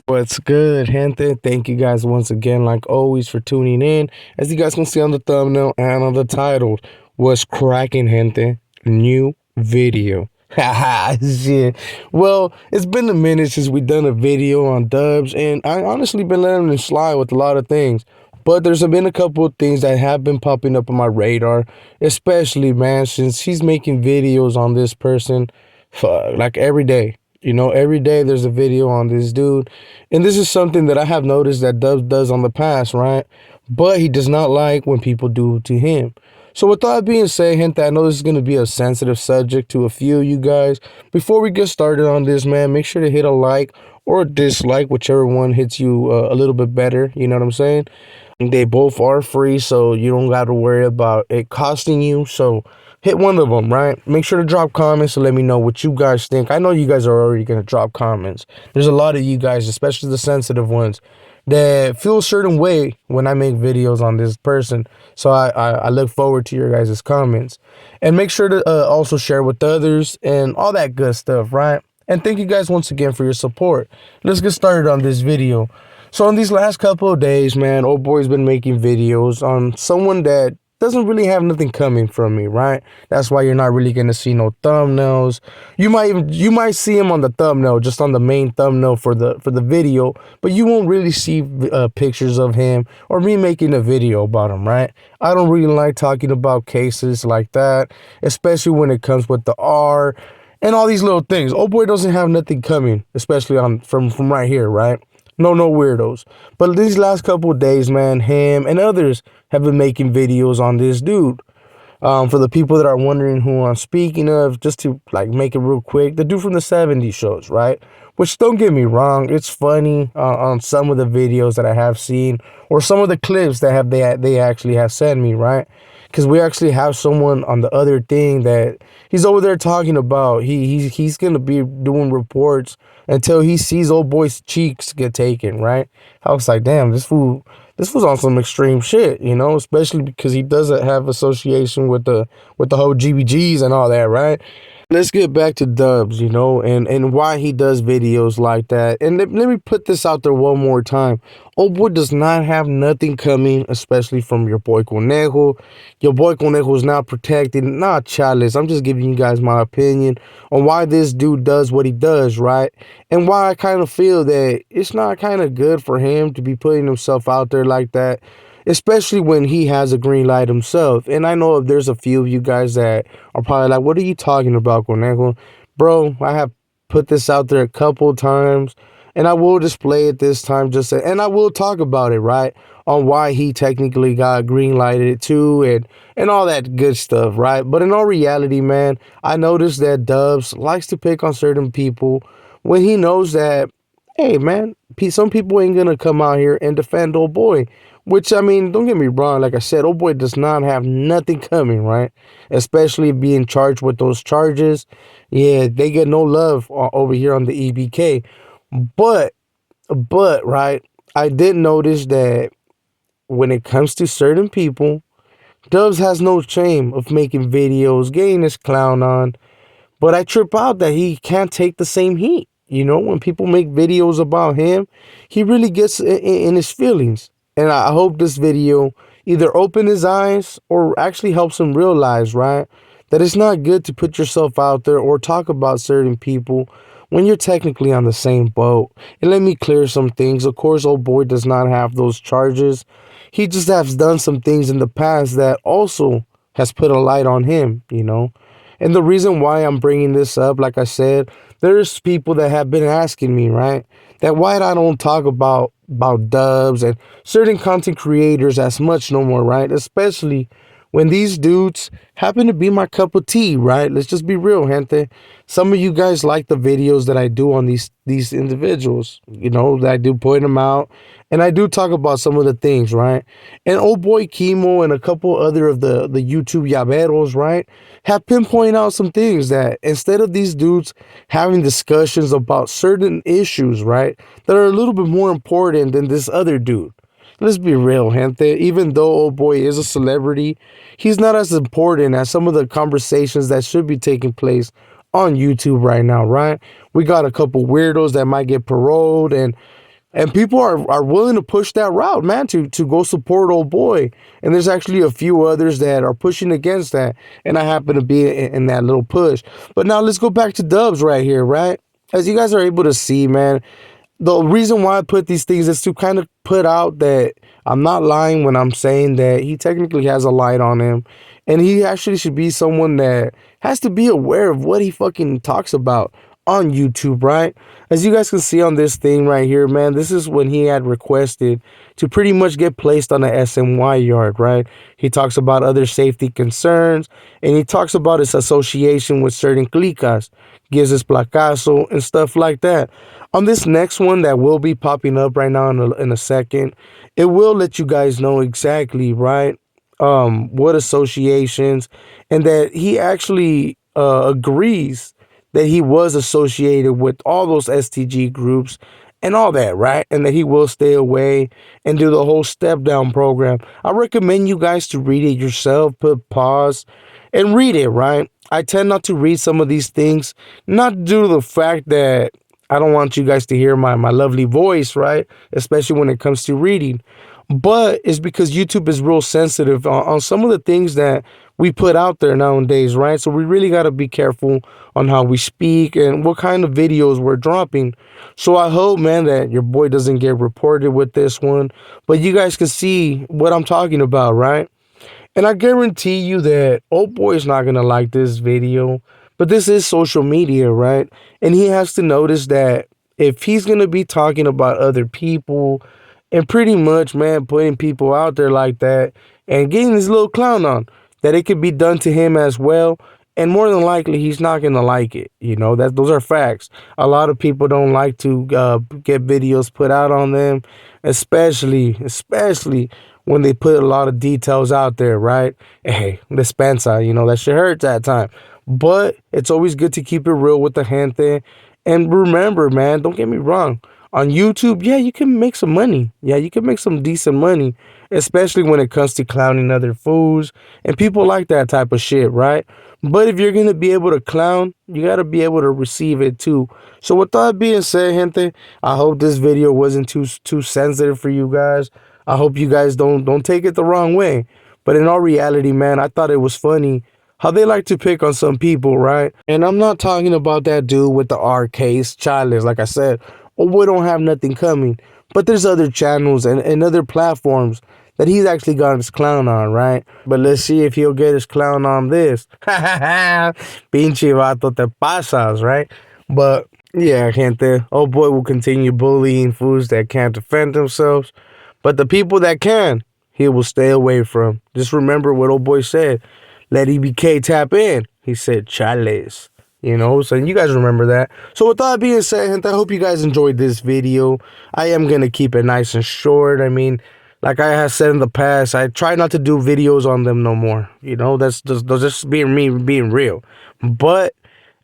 What's good, gente? Thank you guys once again, like always, for tuning in. As you guys can see on the thumbnail and on the title, what's cracking, gente? New video. Haha, shit. Well, it's been a minute since we done a video on Dubs, and I honestly been letting him slide with a lot of things. But there's been a couple of things that have been popping up on my radar, especially, man, since he's making videos on this person, like every day. Every day there's a video on this dude. And this is something that I have noticed that Dubs does on the past, right? But he does not like when people do to him. So with that being said, gente, I know this is going to be a sensitive subject to a few of you guys. Before we get started on this, man, make sure to hit a like or a dislike, whichever one hits you a little bit better. You know what I'm saying? They both are free, so you don't got to worry about it costing you. So hit one of them, right? Make sure to drop comments to let me know what you guys think. I know you guys are already going to drop comments. There's a lot of you guys, especially the sensitive ones, that feel a certain way when I make videos on this person. So I look forward to your guys' comments. And make sure to also share with others and all that good stuff, right? And thank you guys once again for your support. Let's get started on this video. So in these last couple of days, man, old boy's been making videos on someone that doesn't really have nothing coming from me, right? That's why you're not really gonna see no thumbnails. You might see him on the thumbnail, just on the main thumbnail for the video, but you won't really see pictures of him or me making a video about him, right? I don't really like talking about cases like that, especially when it comes with the R and all these little things. Old boy doesn't have nothing coming, especially from right here, right? No weirdos. But these last couple of days, man, him and others have been making videos on this dude. For the people that are wondering who I'm speaking of, just to like make it real quick, the dude from the 70s shows, right? Which, don't get me wrong, it's funny on some of the videos that I have seen, or some of the clips that they actually have sent me, right? Because we actually have someone on the other thing that he's over there talking about. He's gonna be doing reports until he sees old boy's cheeks get taken, right? I was like, damn, this fool's on some extreme shit, especially because he doesn't have association with the whole GBGs and all that, right? Let's get back to Dubs, and why he does videos like that. And let me put this out there one more time. Old boy does not have nothing coming, especially from your boy Conejo. Your boy Conejo is not protected. Nah, chalice. I'm just giving you guys my opinion on why this dude does what he does, right? And why I kind of feel that it's not kind of good for him to be putting himself out there like that, especially when he has a green light himself. And I know if there's a few of you guys that are probably like, what are you talking about, Conejo? Bro, I have put this out there a couple times, and I will display it this time, and I will talk about it, right? On why he technically got green lighted too, and all that good stuff, right? But in all reality, man, I noticed that Dubs likes to pick on certain people when he knows that, hey, man, some people ain't gonna come out here and defend old boy. Which, I mean, don't get me wrong, like I said, old boy does not have nothing coming, right? Especially being charged with those charges. Yeah, they get no love over here on the E.B.K. But, right, I did notice that when it comes to certain people, Dubs has no shame of making videos, getting his clown on. But I trip out that he can't take the same heat. When people make videos about him, he really gets in his feelings. And I hope this video either open his eyes or actually helps him realize, right, that it's not good to put yourself out there or talk about certain people when you're technically on the same boat. And let me clear some things. Of course, old boy does not have those charges. He just has done some things in the past that also has put a light on him, And the reason why I'm bringing this up, like I said, there's people that have been asking me, right, that why I don't talk about Dubs and certain content creators as much no more, right? Especially when these dudes happen to be my cup of tea, right? Let's just be real, gente. Some of you guys like the videos that I do on these individuals, that I do point them out, and I do talk about some of the things, right? And old boy Chemo and a couple other of the YouTube llaveros, right, have pinpointed out some things that instead of these dudes having discussions about certain issues, right, that are a little bit more important than this other dude. Let's be real, gente. Even though old boy is a celebrity, he's not as important as some of the conversations that should be taking place on YouTube right now, right? We got a couple weirdos that might get paroled, and people are willing to push that route, man, to go support old boy. And there's actually a few others that are pushing against that, and I happen to be in that little push. But now let's go back to Dubs right here, right? As you guys are able to see, man, the reason why I put these things is to kind of put out that I'm not lying when I'm saying that he technically has a light on him, and he actually should be someone that has to be aware of what he fucking talks about on YouTube, right? As you guys can see on this thing right here, man, this is when he had requested to pretty much get placed on the SNY yard, right? He talks about other safety concerns, and he talks about his association with certain clicas, gives his placazo and stuff like that. On this next one that will be popping up right now in a second, it will let you guys know exactly, right, what associations, and that he actually agrees that he was associated with all those STG groups and all that, right? And that he will stay away and do the whole step down program. I recommend you guys to read it yourself, put pause and read it, right? I tend not to read some of these things, not due to the fact that I don't want you guys to hear my lovely voice, right? Especially when it comes to reading. But it's because YouTube is real sensitive on some of the things that we put out there nowadays, right? So we really got to be careful on how we speak and what kind of videos we're dropping. So I hope, man, that your boy doesn't get reported with this one. But you guys can see what I'm talking about, right? And I guarantee you that old boy is not gonna like this video, but this is social media, right? And he has to notice that if he's gonna be talking about other people and pretty much, man, putting people out there like that and getting this little clown on, that it could be done to him as well. And more than likely, he's not gonna like it. That those are facts. A lot of people don't like to get videos put out on them, especially when they put a lot of details out there, right? Hey, dispensa, that shit hurts at time. But it's always good to keep it real with the gente. And remember, man, don't get me wrong. On YouTube, yeah, you can make some money. Yeah, you can make some decent money, especially when it comes to clowning other fools. And people like that type of shit, right? But if you're going to be able to clown, you got to be able to receive it too. So with that being said, gente, I hope this video wasn't too sensitive for you guys. I hope you guys don't take it the wrong way. But in all reality, man, I thought it was funny how they like to pick on some people, right? And I'm not talking about that dude with the R case, Childish, like I said. Oh, we don't have nothing coming. But there's other channels and other platforms that he's actually got his clown on, right? But let's see if he'll get his clown on this. Pinche vato te pasas, right? But yeah, gente, old boy will continue bullying fools that can't defend themselves. But the people that can, he will stay away from. Just remember what old boy said. Let E.B.K tap in. He said, chales. So you guys remember that. So with that being said, gente, I hope you guys enjoyed this video. I am going to keep it nice and short. I mean, like I have said in the past, I try not to do videos on them no more. That's just being me, being real. But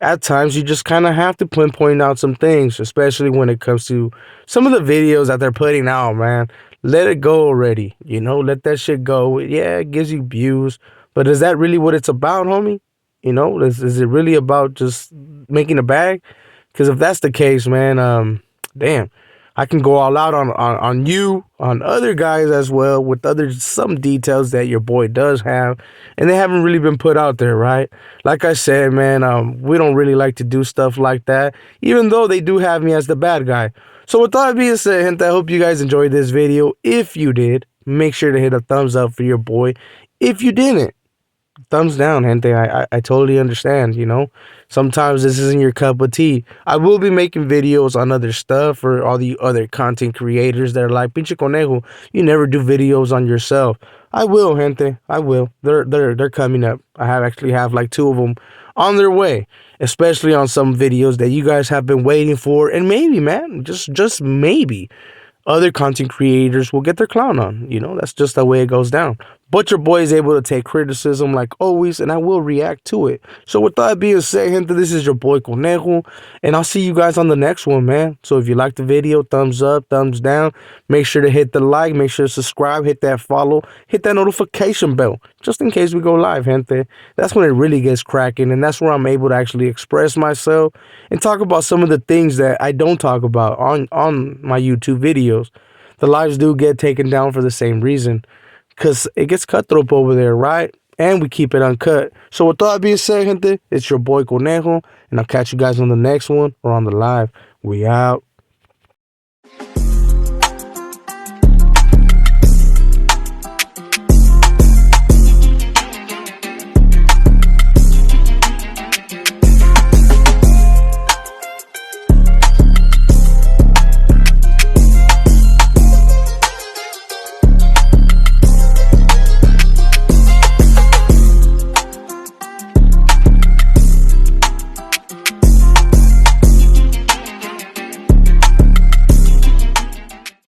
at times you just kind of have to point out some things, especially when it comes to some of the videos that they're putting out, man. Let it go already. Let that shit go. Yeah, it gives you views. But is that really what it's about, homie? Is it really about just making a bag? Because if that's the case, man, damn, I can go all out on you, on other guys as well, with some details that your boy does have, and they haven't really been put out there, right? Like I said, man, we don't really like to do stuff like that, even though they do have me as the bad guy. So with that being said, gente, I hope you guys enjoyed this video. If you did, make sure to hit a thumbs up for your boy. If you didn't, thumbs down, gente. I totally understand, you know. Sometimes this isn't your cup of tea. I will be making videos on other stuff for all the other content creators that are like, pinche conejo, you never do videos on yourself. I will, gente. I will. They're coming up. I have actually have like two of them on their way, especially on some videos that you guys have been waiting for. And maybe, man, just maybe other content creators will get their clown on. You know, that's just the way it goes down. But your boy is able to take criticism like always, and I will react to it. So with that being said, gente, this is your boy Conejo, and I'll see you guys on the next one, man. So if you like the video, thumbs up, thumbs down. Make sure to hit the like, make sure to subscribe, hit that follow, hit that notification bell, just in case we go live, gente. That's when it really gets cracking, and that's where I'm able to actually express myself and talk about some of the things that I don't talk about on my YouTube videos. The lives do get taken down for the same reason, because it gets cutthroat over there, right? And we keep it uncut. So with that being said, gente, it's your boy Conejo, and I'll catch you guys on the next one or on the live. We out.